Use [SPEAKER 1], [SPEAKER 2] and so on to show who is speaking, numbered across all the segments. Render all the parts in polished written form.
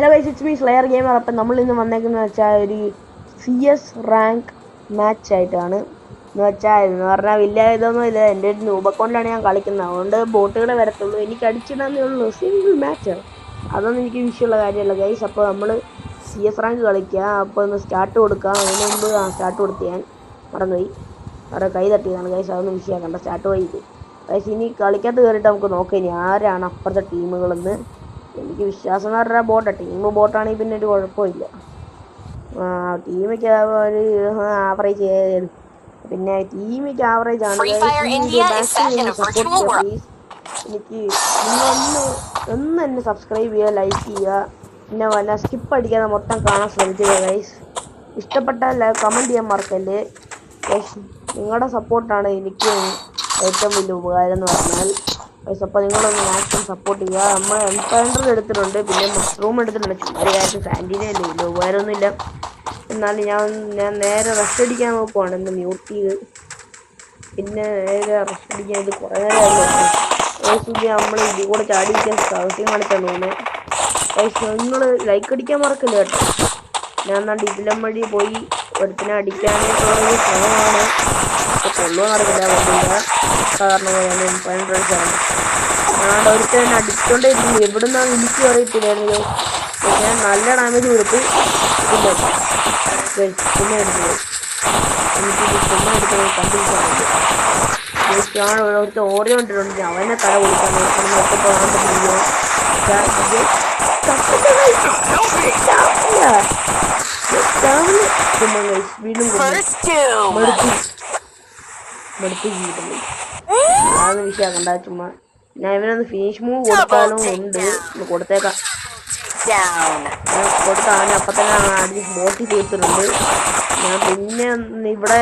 [SPEAKER 1] Hello guys, it's me slayer gamer. അപ്പം നമ്മൾ ഇന്ന് വന്നേക്കുന്നത് വെച്ചാൽ ഒരു CS റാങ്ക് മാച്ച് ആയിട്ടാണ്. എന്ന് പറഞ്ഞാൽ വലിയ ഇതൊന്നും ഇല്ല. എൻ്റെ ഒരു നൂബ് അക്കൗണ്ടിലാണ് ഞാൻ കളിക്കുന്നത്. അതുകൊണ്ട് ബോട്ടുകളെ വരത്തുള്ളൂ, എനിക്ക് അടിച്ചിടാന്നേ ഉള്ളൂ. സിംഗിൾ മാച്ച്, അതൊന്നും എനിക്ക് വിഷയമുള്ള കാര്യമല്ല ഗൈസ്. അപ്പോൾ നമ്മൾ CS റാങ്ക് കളിക്കുക. അപ്പോൾ ഒന്ന് സ്റ്റാർട്ട് കൊടുക്കാം. അതിന് മുമ്പ് സ്റ്റാർട്ട് കൊടുത്ത് ഞാൻ മറന്നുപോയി, അവിടെ കൈ തട്ടിയതാണ് ഗൈസ്. അതൊന്നും വിഷയമാക്കണ്ട, സ്റ്റാർട്ട് പോയി ഗൈസ്. ഇനി കളിക്കകത്ത് കയറിയിട്ട് നമുക്ക് നോക്കാം ഇനി ആരാണ് അപ്പുറത്തെ ടീമുകളെന്ന്. എനിക്ക് വിശ്വാസം എന്ന് പറഞ്ഞാൽ ടീം ബോട്ടാണെങ്കിൽ പിന്നെ ഒരു കുഴപ്പമില്ല. ടീമൊക്കെ ഒരു ആവറേജ്, പിന്നെ ടീമൊക്കെ ആവറേജ് ആണ്. എനിക്ക് ഒന്ന് എന്നെ സബ്സ്ക്രൈബ് ചെയ്യുക, ലൈക്ക് ചെയ്യുക, പിന്നെ വല്ല സ്കിപ്പ് അടിക്കാതെ മൊത്തം കാണാൻ ശ്രമിക്കുക ഗൈസ്. ഇഷ്ടപ്പെട്ടാൽ കമൻറ്റ് ചെയ്യാൻ മറക്കല്ലേ ഗൈസ്. നിങ്ങളുടെ സപ്പോർട്ടാണ് എനിക്ക് ഏറ്റവും വലിയ ഉപകാരം എന്ന് പറഞ്ഞാൽ ഗൈസ്. അപ്പോൾ നിങ്ങളൊന്ന് മാക്സിമം സപ്പോർട്ട് ചെയ്യുക. നമ്മൾ M500 എടുത്തിട്ടുണ്ട്, പിന്നെ മഷ്റൂം എടുത്തിട്ടുണ്ട്. ഒരു കാര്യത്തിൽ സാൻഡിനെ അല്ലേ, വലിയ ഉപകാരമൊന്നുമില്ല. എന്നാലും ഞാൻ നേരെ റെസ്റ്റ് അടിക്കാൻ നോക്കുവാണ്. എന്ന് മ്യൂട്ട് ചെയ്ത് പിന്നെ നേരെ റെസ്റ്റ് അടിക്കാൻ ഇത് കുറേ നേരമായിരുന്നു. നമ്മൾ ഇതിൽ കൂടെ ചാടിക്കാൻ സാഹസ്യം കാണിച്ചാണ് തോന്നുന്നത് ഗൈസ്. നിങ്ങൾ ലൈക്ക് അടിക്കാൻ മറക്കില്ല കേട്ടോ. ഞാൻ എന്നാണ്ട് ഇതിലും വഴി പോയി ഒരുത്തിനെ അടിക്കാനായിട്ടുള്ളൊരു ശ്രമമാണ്. കൊള്ളുമെന്ന് അറിയില്ല, കൊള്ളില്ല. കാരണം ഞാൻ ഒരുത്തന്നെ അടിച്ചോണ്ടിരിക്കുന്നു. എവിടെ നിന്നാണ് എനിക്ക് അറിയത്തില്ലായിരുന്നു. ഞാൻ നല്ല ഡാമേജ് കൊടുത്ത് പിന്നെ എടുത്തത് എനിക്ക് ചുമ്മാ എടുത്തത് കണ്ടിരിക്കാറുണ്ട്. ഒരുത്ത ഓടി കൊണ്ടിട്ടുണ്ട്, അവനെ തല കൊടുക്കാൻ നോക്കുമ്പോൾ വീണ്ടും മെടുത്ത് ജീവിതം അതൊന്നും വിഷയമാക്കണ്ട. ചുമ്മാ ഞാൻ ഇവനൊന്ന് ഫിനിഷ് മൂവ് കൊടുത്താലും ഉണ്ട്, കൊടുത്തേക്കാം. കൊടുത്താണ് അപ്പം തന്നെ അടിച്ച് ബോട്ടി തീർത്തിട്ടുണ്ട്. ഞാൻ പിന്നെ ഇവിടെ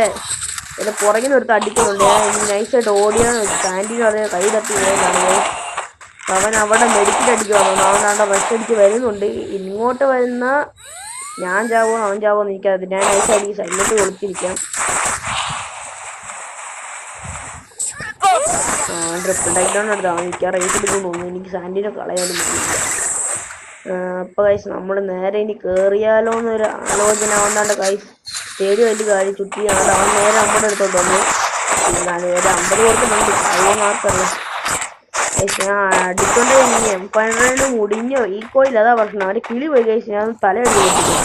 [SPEAKER 1] എൻ്റെ പുറകിൽ ഒരുത്ത് അടിക്കുന്നുണ്ട്. ഞാൻ നൈസായിട്ട് ഓടിയാണ് സാൻഡിന് പറഞ്ഞ കൈ തട്ടി പോയതാണ്. അവൻ അവിടെ മെഡിക്കൽ അടിക്കുവാണ്. അവനാണ്ട് റഷ് അടിച്ച് വരുന്നുണ്ട്. ഇങ്ങോട്ട് വരുന്ന ഞാൻ ചാവോ അവൻ ചാവോ എന്ന് എനിക്കറിയത്തില്ല. ഞാൻ നൈസായിട്ട് സൈഡിലോട്ട് കൊടുത്തിരിക്കാം. ട്രിപ്പിൾ ടൈറ്റാണ് എടുത്തത്. അവൻ എനിക്ക് റേസ് എടുക്കുമെന്ന് തോന്നുന്നു. എനിക്ക് സാൻഡിനെ കളയാനും പറ്റില്ല. അപ്പോൾ കൈസ് നമ്മൾ നേരെ ഇനി കയറിയാലോ എന്നൊരു ആലോചന. അവന്നാണ്ട് കൈസ് തേടി വലിയ കാര്യം ചുറ്റിയാണ്. അവൻ നേരെ നമ്മുടെ അടുത്തോട്ട് വന്നു. ഞാൻ ഒരു 50 കൊടുക്കുന്നുണ്ട്, കഴിവ് മാത്രമല്ല കൈസ്. ഞാൻ അടിച്ചോണ്ടേ ഇനി M500 മുടിഞ്ഞോ ഈ കോയിൽ, അതാ പ്രശ്നം. അവൻ്റെ കിളി പോയി കൈസ്. ഞാൻ തലയടി കൊടുത്തില്ല.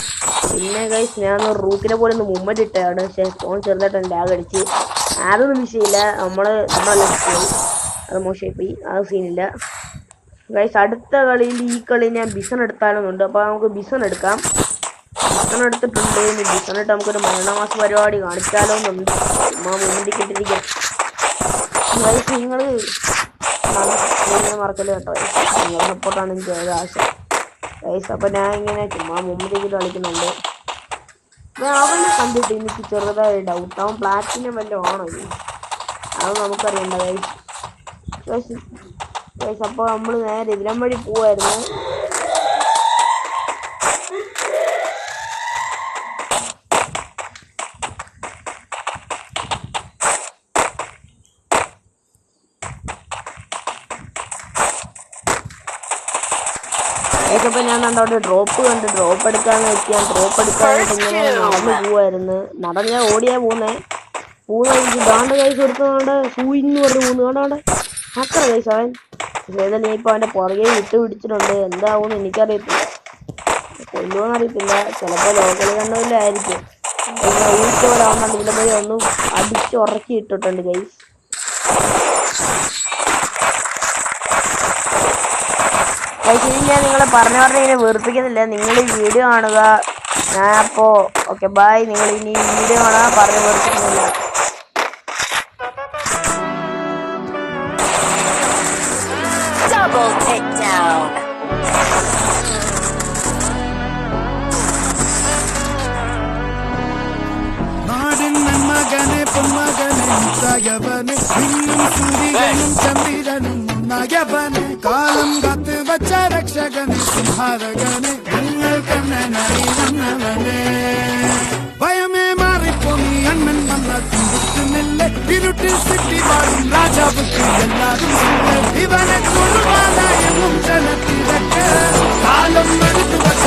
[SPEAKER 1] പിന്നെ കൈസ് ഞാൻ റൂട്ടിനെ പോലെ ഒന്ന് മുമ്പ് ഇട്ടാണ്. പക്ഷേ ഫോൺ ചെറുതായിട്ട് ലാഗ് അടിച്ച്. അതൊന്നും വിഷയമില്ല, നമ്മളെല്ലാം പോയി. അത് മോശമായി പോയി, അത് സീനില്ല ഗൈസ്. അടുത്ത കളിയിൽ ഈ കളി ഞാൻ ബിസൺ എടുത്താലെന്നുണ്ട്. അപ്പോൾ നമുക്ക് ബിസൺ എടുക്കാം. ബിസൺ എടുത്തിട്ടുണ്ട്. ഇനി ബിസൺ ഇട്ട് നമുക്കൊരു മരണമാസ പരിപാടി കാണിച്ചാലോ എന്നുണ്ട്. ചുമ്മാ മുമ്പിട്ടിരിക്കാം ഗൈസ്. നിങ്ങൾ മറക്കല് കേട്ടോ. നിങ്ങളുടെ സപ്പോർട്ടാണ് എനിക്ക് ഏത് ആശ ഗൈസ്. അപ്പോൾ ഞാൻ ഇങ്ങനെ ചുമ്മാ മുമ്പിലേക്ക് കളിക്കുന്നുണ്ട്. അവനെ കണ്ടിട്ട് എനിക്ക് ചെറുതായി ഡൗട്ട്, അവൻ പ്ലാറ്റിനം വല്ലതും ആണോ ഇനി, അത് നമുക്കറിയണ്ട ഗൈസ്. അപ്പോൾ നമ്മൾ നേരെ ഇതിലും വഴി പോവായിരുന്നു. അപ്പോൾ ഞാൻ അവിടെ ഡ്രോപ്പ് കണ്ട് ഡ്രോപ്പ് എടുക്കാന്ന് വെച്ചാൽ ഡ്രോപ്പ് എടുക്കാനായിട്ട് ഇങ്ങനെ നടന്നു പോവായിരുന്നു. നടന്ന് ഞാൻ ഓടിയാ പോകുന്ന ദാണ്ട് കൈസ് കൊടുക്കുന്നതുകൊണ്ട് സൂയിന്ന് പറഞ്ഞ് പോകുന്നതുകൊണ്ടാണ് അത്ര കൈസ്. അവൻ ഏതായാലും ഞാൻ ഇപ്പോൾ അവൻ്റെ പുറകെ പിടിച്ചിട്ടുണ്ട്. എന്താവുമെന്ന് എനിക്കറിയത്തില്ല, കൊല്ലുമെന്ന് അറിയത്തില്ല. ചിലപ്പോൾ ലോക്കൽ കണ്ണൂരിലെ ആയിരിക്കും. ഊറ്റോടാവുന്നുണ്ട് ഇതിലെ പോയി ഒന്നും അടിച്ച് ഉറക്കി ഇട്ടിട്ടുണ്ട് കൈസ്. ഇനി ഞാൻ നിങ്ങളെ പറഞ്ഞിങ്ങനെ വെറുപ്പിക്കുന്നില്ല. നിങ്ങൾ ഈ വീഡിയോ കാണുക. ഞാൻ അപ്പോൾ ഓക്കെ ബൈ. നിങ്ങൾ ഇനി ഈ വീഡിയോ കാണുക, പറഞ്ഞ് വെറുപ്പിക്കുന്നില്ല.
[SPEAKER 2] കാലം കാത്ത് വച്ച രക്ഷകനെ സംഹാരകനെ ഞങ്ങൾ കണ്ണനായി വന്നവനെ. ഭയമേ മാറിപ്പോ നീ അണ്ണൻ വന്ന ചിന്തിക്കുന്നില്ല. ഇരുട്ടിൽ സിറ്റി പാടും രാജാവുക്ക് എല്ലാവരും ഇവനെ കൊള്ളുവാനായും ജനത്തിരക്ക് കാലം എടുത്തു വച്ച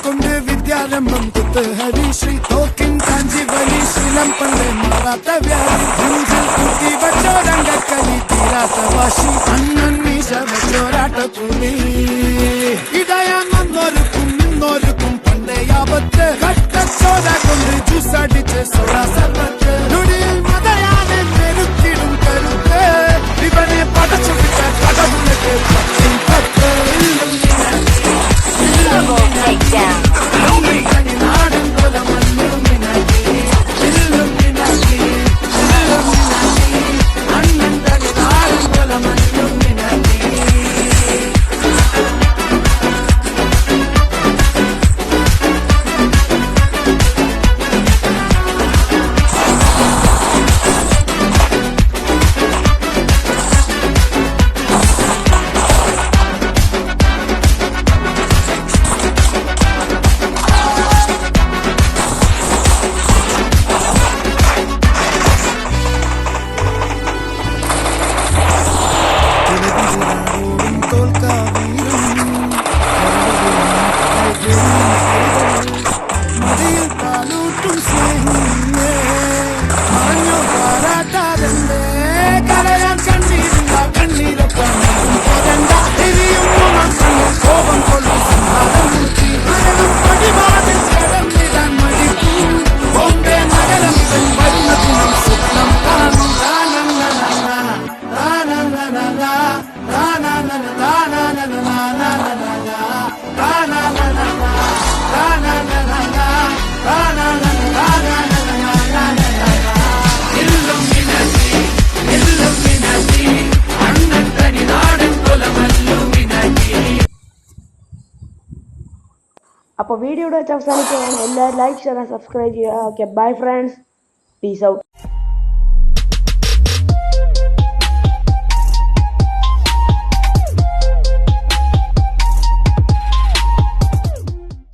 [SPEAKER 2] കൊണ്ട് വിദ്യാരംഭം കുത്തുഹരി ശ്രീ തോക്കിൻ കാഞ്ചി വലി ശീലം പണ്ട് മാറാത്ത വ്യാധി നെഞ്ചിൽ കുത്തി വച്ചോരംഗക്കലി തീരാത്ത വാശി അണ്ണൻ മീശ വെച്ചോരാട്ട പുലി ഇടയാന്നൊരുക്കും നിന്നൊരുക്കും പണ്ടേ ആപത്ത് കട്ടച്ചോര കൊണ്ട് ജ്യൂസടിച്ച് സോഡ സർവത്ത് നൊടിയിൽ മതയാനെ മെരുക്കിടും കരുത്ത് ഇവനെ പടച്ചു വിട്ട കടവുള്ളത് പത്തും പത്ത്
[SPEAKER 3] Double takedown.
[SPEAKER 2] നാടൻ കൊല മല്ലുമിനാക്കി ഇല്ലുമിനാക്കി അണ്ണൻ തനി നാടൻ കൊല മല്ലുമിനാക്കി
[SPEAKER 1] അപ്പോൾ വീഡിയോ ഇവിടെ വെച്ച് അവസാനിക്കുകയാണ്. എല്ലാവരും ലൈക്ക് ഷെയർ സബ്സ്ക്രൈബ് ചെയ്യുക. Okay bye friends, peace out.